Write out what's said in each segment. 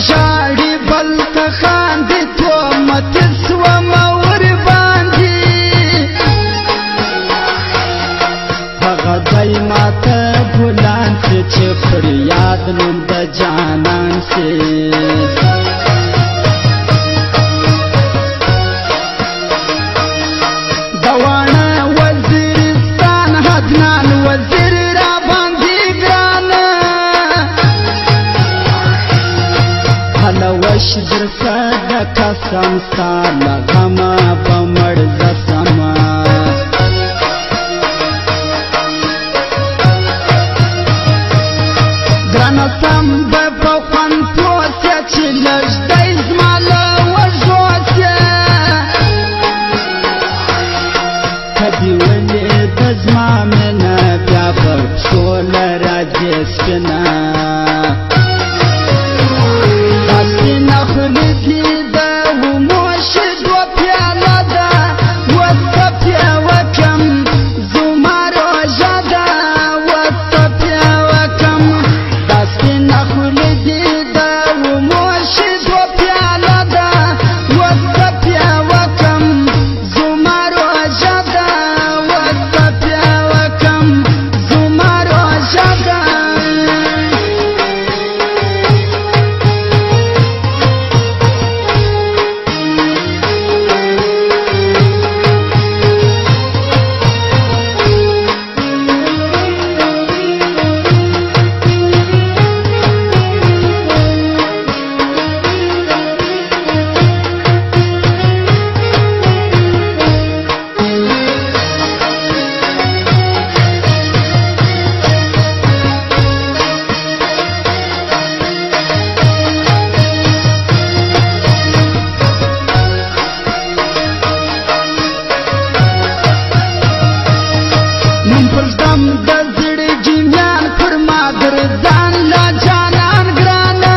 ژاړي بل ته خاندي تهمت سومه ورباندې هغه دی ماته ګلان سي چې فریاد نوم د جانان سي دواړه وزیرستان عدنان وزیر را باندې ګرانه هله وش درته د قسم ستا له غمه به مړ زه سمه ګرانه سم به په خوند پروت یې چې لږ دی زما له وږو سې که دې ولیده زما مینه بیا په پښو له راځې سپینه دا سپینه خوله دې د اومو شیدو پیاله ده اوس که پې وکړم زما روژه ده اوس که پې وکړم دا سپینه خوله دې د اومو شیدو پیاله ده اوس که پې وکړم زما روژه ده اوس که پې وکړم زما روژه ده نن پرځدم د زړه جنیان پر ما ګرځان لا جانان ګرانه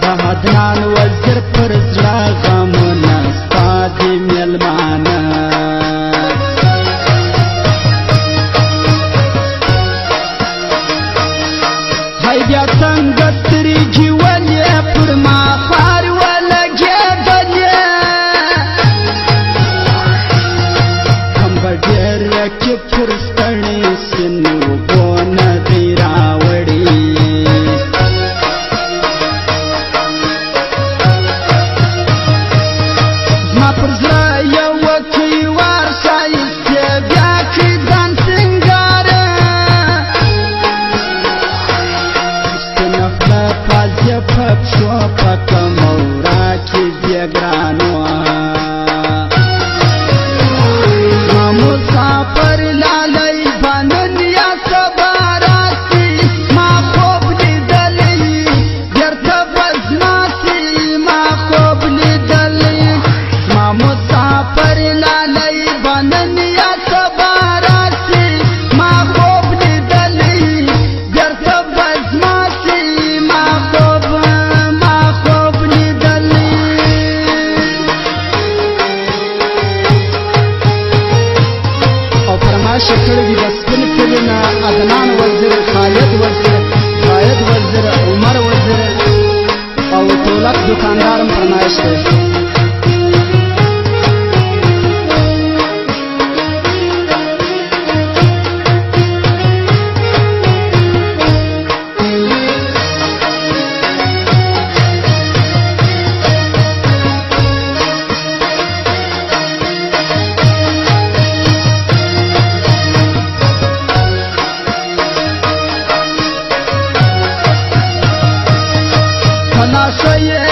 د عدنان وزیر پر زړه غمونه ستا دي میلمانه هی بیا څنګه سترګې ولې پر ما خوار ولګېدلې ډېر چې پر ستړي سین اوبو نه دی راوړي زما پر زړه یوه کلیوار ښایستې بیا کړي ځان سینګاره سپینه خوله پازې په پښو په کموره کې دې ګرانو مسافر لالی بانن یا سبا راسی ما خوب لیدلی بیرته بزناسی ما خوب لیدلی ما مسافر لالی بانن یا سبا راسی ما خوب لیدلی بیرته بزناسی ما خوب لیدلی شکر دی بسکن کلینا عدنان وزیر خالد وزیر عمر وزیر او تولک دکاندارم فرمایش دی تلاشه